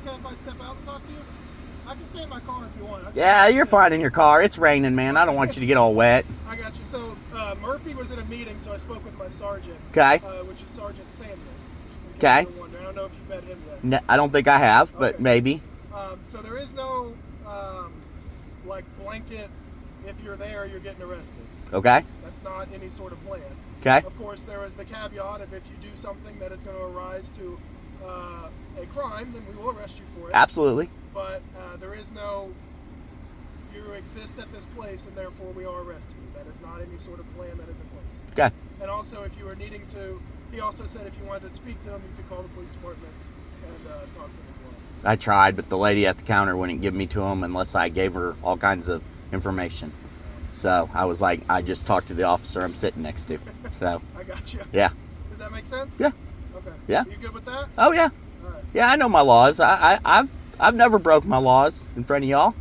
okay if I step out and talk to you? I can stay in my car if you want. Yeah, you're fine in your car. It's raining, man. I don't want you to get all wet. I got you. So Murphy was in a meeting, so I spoke with my sergeant. Okay. Which is Sergeant Samuels. Okay. I don't know if you've met him yet. No, I don't think I have, but okay. Maybe. So there is no like blanket. If you're there, you're getting arrested. Okay. That's not any sort of plan. Okay. Of course, there is the caveat of if you do something that is going to arise to a crime, then we will arrest you for it. Absolutely. But there is no, you exist at this place and therefore we are arresting you. That is not any sort of plan that is in place. Okay. And also, if you are needing to, he also said if you wanted to speak to him, you could call the police department and talk to him as well. I tried, but the lady at the counter wouldn't give me to him unless I gave her all kinds of information. So I was like, I just talked to the officer I'm sitting next to. So I got you. Yeah. Does that make sense? Yeah. Okay. Yeah. You good with that? Oh yeah. All right. Yeah, I know my laws. I've never broke my laws in front of y'all.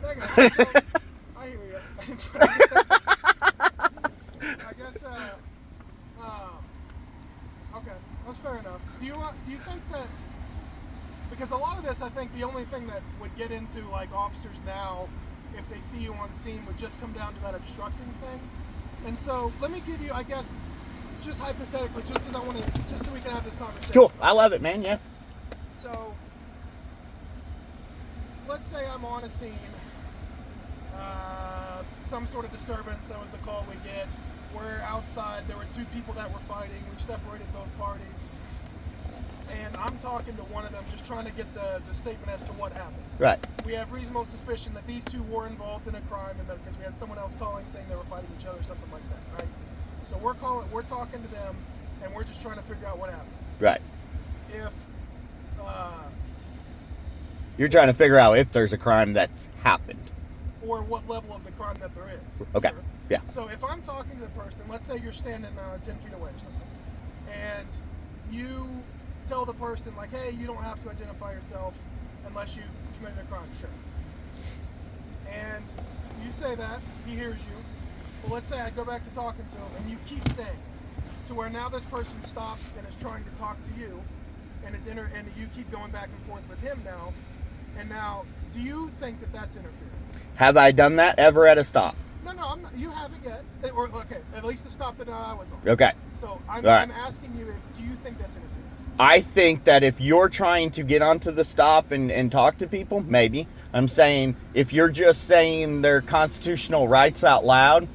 I got you. So, I hear you. I guess. Okay, that's fair enough. Do you think that? Because a lot of this, I think, the only thing that would get into like officers now, if they see you on scene, would just come down to that obstructing thing. And so, let me give you, I guess, just hypothetically, just because I want to, just so we can have this conversation. Cool. I love it, man. Yeah. So, let's say I'm on a scene, some sort of disturbance, that was the call we get. We're outside, there were two people that were fighting, we've separated both parties. And I'm talking to one of them, just trying to get the statement as to what happened. Right. We have reasonable suspicion that these two were involved in a crime, and because we had someone else calling saying they were fighting each other, something like that, right? So we're talking to them, and we're just trying to figure out what happened. Right. If You're trying to figure out if there's a crime that's happened. or what level of the crime that there is. Okay. Sure. Yeah. So if I'm talking to the person, let's say you're standing 10 feet away or something, and you tell the person, like, hey, you don't have to identify yourself unless you've committed a crime, sure. And you say that, he hears you. Well, let's say I go back to talking to him, and you keep saying it, to where now this person stops and is trying to talk to you, and you keep going back and forth with him now, and now, do you think that that's interfering? Have I done that ever at a stop? No, I'm not, you haven't yet. Or, okay, at least the stop that I was on. Okay. So I'm asking you, do you think that's interfering? I think that if you're trying to get onto the stop and talk to people, maybe. I'm saying if you're just saying their constitutional rights out loud,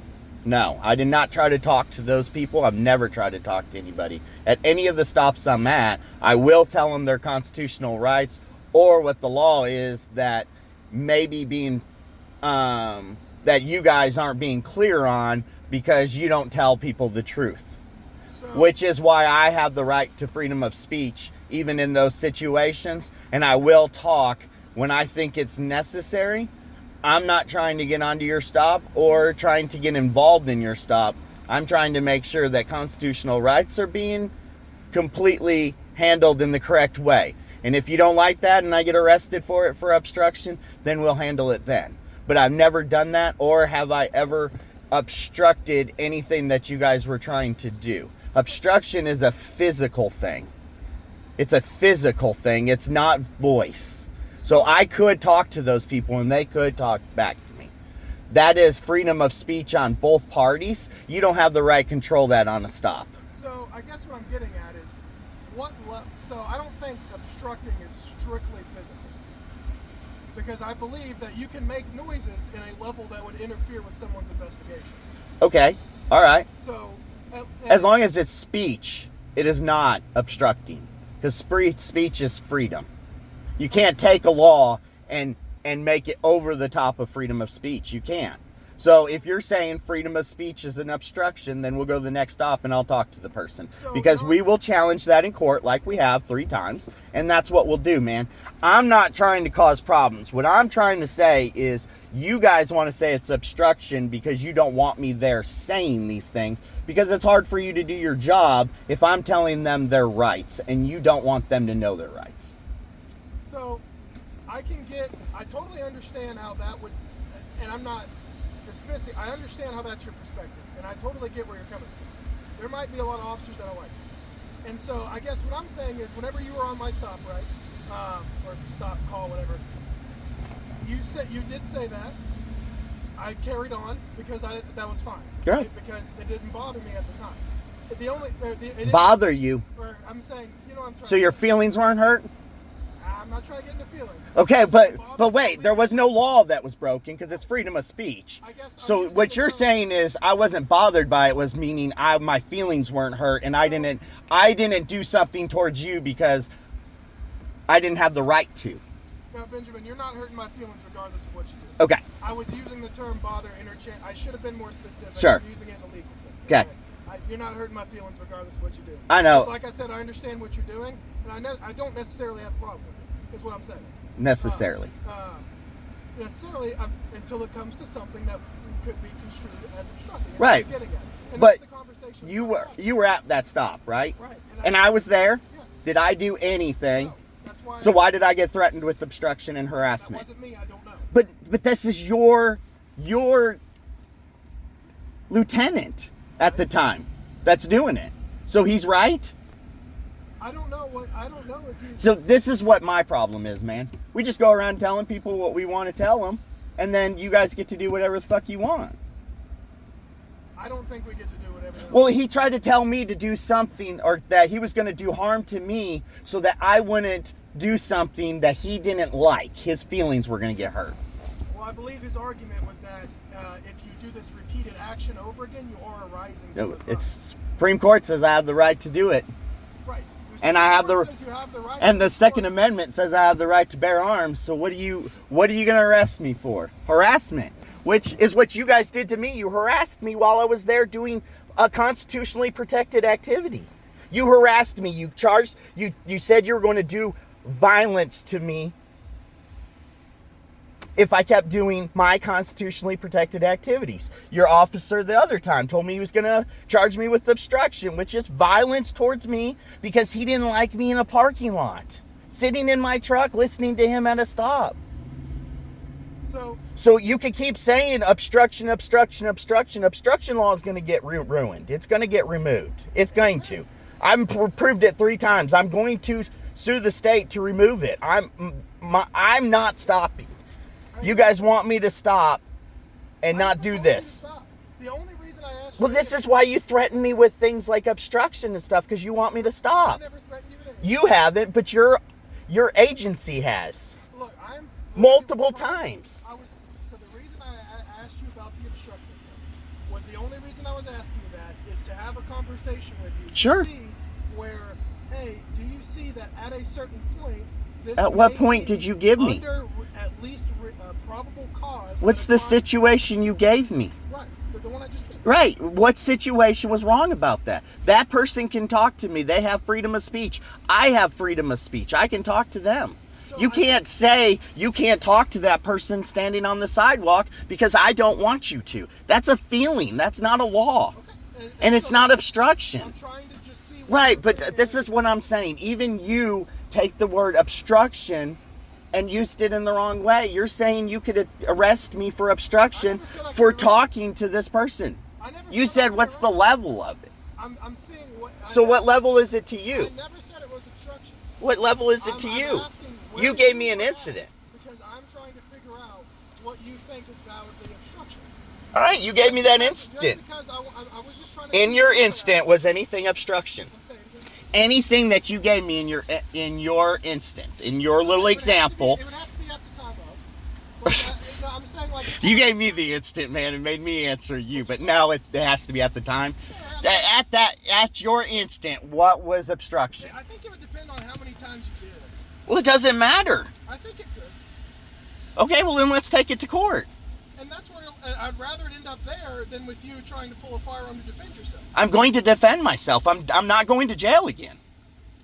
no. I did not try to talk to those people. I've never tried to talk to anybody. At any of the stops I'm at, I will tell them their constitutional rights or what the law is that maybe being, that you guys aren't being clear on because you don't tell people the truth. Which is why I have the right to freedom of speech, even in those situations. And I will talk when I think it's necessary. I'm not trying to get onto your stop or trying to get involved in your stop. I'm trying to make sure that constitutional rights are being completely handled in the correct way. And if you don't like that and I get arrested for it for obstruction, then we'll handle it then. But I've never done that, or have I ever obstructed anything that you guys were trying to do. Obstruction is a physical thing. It's a physical thing. It's not voice. So I could talk to those people and they could talk back to me. That is freedom of speech on both parties. You don't have the right to control that on a stop. So I guess what I'm getting at is, so I don't think obstructing is strictly physical. Because I believe that you can make noises in a level that would interfere with someone's investigation. Okay. All right. So as long as it's speech, it is not obstructing. Because speech is freedom. You can't take a law and make it over the top of freedom of speech. You can't. So if you're saying freedom of speech is an obstruction, then we'll go to the next stop and I'll talk to the person. Because we will challenge that in court like we have 3 times. And that's what we'll do, man. I'm not trying to cause problems. What I'm trying to say is you guys want to say it's obstruction because you don't want me there saying these things. Because it's hard for you to do your job if I'm telling them their rights and you don't want them to know their rights. So I totally understand how that would, and I'm not dismissing, I understand how that's your perspective, and I totally get where you're coming from. There might be a lot of officers that I like. And so I guess what I'm saying is whenever you were on my stop, right, or stop, call, whatever. You did say that. I carried on because that was fine. Right. Because it didn't bother me at the time. It didn't Bother you. Or I'm saying, you know what I'm trying So your feelings weren't hurt? I'm not trying to get into feelings. Okay, but wait, there was no law that was broken because it's freedom of speech. I guess So what you're saying is I wasn't bothered by it, was meaning my feelings weren't hurt, and I didn't do something towards you because I didn't have the right to. Now, Benjamin, you're not hurting my feelings regardless of what you do. Okay. I was using the term bother interchange. I should have been more specific. Sure. I'm using it in a legal sense. Okay. You're not hurting my feelings regardless of what you do. I know. Because like I said, I understand what you're doing, and I don't necessarily have a problem with it, is what I'm saying. Necessarily. Until it comes to something that could be construed as obstructing. Right. And but that's the conversation you were at that stop, right? Right. And I was there. Yes. Did I do anything? No. That's why. So why did I get threatened with obstruction and harassment? That wasn't me. I don't know. But this is your lieutenant at the time that's doing it. So he's right? I don't know if he's... So this is what my problem is, man. We just go around telling people what we want to tell them, and then you guys get to do whatever the fuck you want. I don't think we get to do whatever. Well, he tried to tell me to do something, or that he was going to do harm to me so that I wouldn't do something that he didn't like. His feelings were going to get hurt. Well, I believe his argument was that if you do this repeated action over again, you are arising to a crime. It's Supreme Court says I have the right to do it. Right. And I have the right and the Second Amendment says I have the right to bear arms. So what are you going to arrest me for? Harassment, which is what you guys did to me. You harassed me while I was there doing a constitutionally protected activity. You harassed me. You charged. You said you were going to do violence to me if I kept doing my constitutionally protected activities. Your officer the other time told me he was going to charge me with obstruction, which is violence towards me because he didn't like me in a parking lot, sitting in my truck, listening to him at a stop. So you can keep saying obstruction, obstruction, obstruction. Obstruction law is going to get ruined. It's going to get removed. It's going to. I've proved it 3 times. I'm going to sue the state to remove it. I'm not stopping. You guys want me to stop and not do this. The only reason I asked Well, this is why you threaten me with things like obstruction and stuff, because you want me to stop. I never threatened you with anything. You haven't, but your agency has. Look, Multiple times. So the reason I asked you about the obstruction was the only reason I was asking you that is to have a conversation with you. Sure. To see where, hey, do you see that at a certain point, this At what may point be did you give me? under at least probable cause. What's the situation you gave me? Right, the one I just gave. Right. What situation was wrong about that? That person can talk to me. They have freedom of speech. I have freedom of speech. I can talk to them. So You can't say you can't talk to that person standing on the sidewalk because I don't want you to. That's a feeling. That's not a law. Okay. And it's so not obstruction. I'm trying to just see. Right, but this is what I'm saying. Even you take the word obstruction and used it in the wrong way. You're saying you could arrest me for obstruction for talking to this person. You said, what's the level of it? I'm seeing what. So what level is it to you? I never said it was obstruction. What level is it to I'm you? asking where You you gave me an were at, incident. Because I'm trying to figure out what you think is validly obstruction. All right, you gave me that Just instant. because I was just trying to. In your instant, was anything obstruction? I'm saying, Anything that you gave me in your instant, in your little example, It would have to be at the time of. But, I'm saying like. you gave me the instant, man, and made me answer you. But now it has to be at the time. At your instant, what was obstruction? I think it would depend on how many times you did it. Well, it doesn't matter. I think it could. Okay, well then let's take it to court. And that's where I'd rather it end up there than with you trying to pull a firearm to defend yourself. I'm going to defend myself. I'm not going to jail again.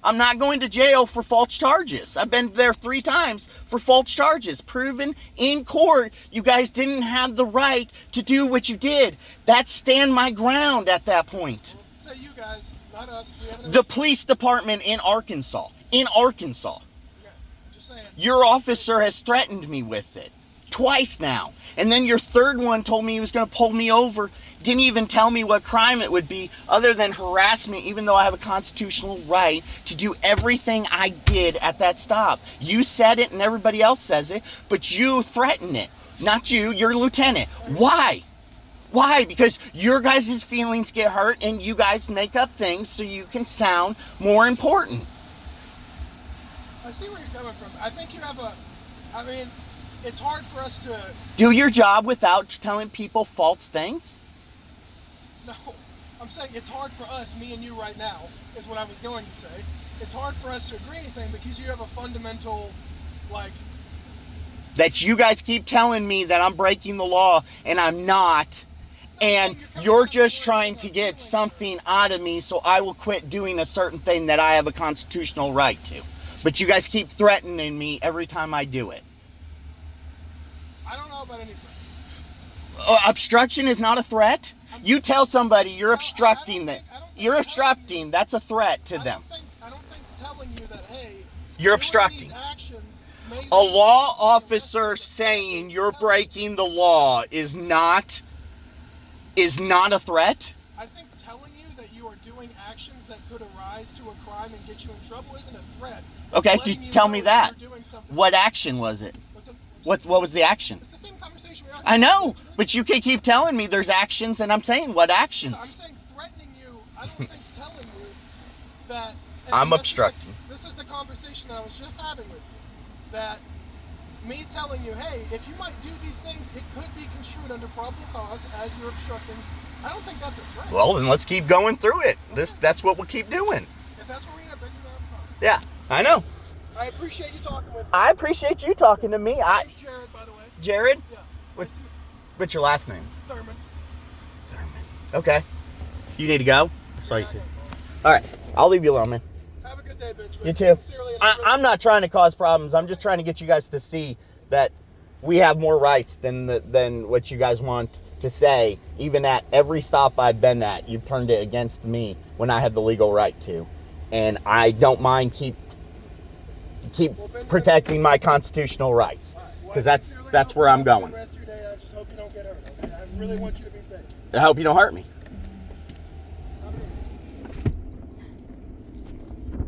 I'm not going to jail for false charges. I've been there 3 times for false charges. Proven in court, you guys didn't have the right to do what you did. That's stand my ground at that point. Well, say you guys, not us. We haven't. The police department in Arkansas. Okay, just saying. Your officer has threatened me with it. twice now. And then your third one told me he was going to pull me over. Didn't even tell me what crime it would be other than harassment, even though I have a constitutional right to do everything I did at that stop. You said it and everybody else says it, but you threatened it. Not you, your lieutenant. Why? Why? Because your guys' feelings get hurt and you guys make up things so you can sound more important. I see where you're coming from. I think you have I mean, it's hard for us to... Do your job without telling people false things? No, I'm saying it's hard for us, me and you right now, is what I was going to say. It's hard for us to agree anything because you have a fundamental, like... That you guys keep telling me that I'm breaking the law and I'm not. And you're just trying to get something out of me so I will quit doing a certain thing that I have a constitutional right to. But you guys keep threatening me every time I do it. I don't know about any threats. Obstruction is not a threat. You tell somebody you're obstructing that. You're obstructing. That's a threat to them. I don't think telling you that, hey, you're obstructing. A law officer saying you're breaking the law is not a threat. I think telling you that you are doing actions that could arise to a crime and get you in trouble isn't a threat. Okay, tell me that. What action was it? What was the action? It's the same conversation we're having. I know, but you can keep telling me there's actions, and I'm saying what actions? I'm saying threatening you. I don't think telling you that. I'm obstructing. This is the conversation that I was just having with you. That me telling you, hey, if you might do these things, it could be construed under probable cause as you're obstructing. I don't think that's a threat. Well, then let's keep going through it. That's what we'll keep doing. If that's where we end up, that's fine. Yeah, I know. I appreciate you talking with me. I appreciate you talking to me. My name's Jared, by the way. Jared? Yeah. What's your last name? Thurman. Okay. You need to go? Sorry. All right. I'll leave you alone, man. Have a good day, bitch. You too. I'm not trying to cause problems. I'm just trying to get you guys to see that we have more rights than what you guys want to say. Even at every stop I've been at, you've turned it against me when I have the legal right to. And I don't mind keep protecting my constitutional rights. Because that's where I'm going. The rest of your day, I just hope you don't get hurt. Okay? I really want you to be safe. I hope you don't hurt me. I mean,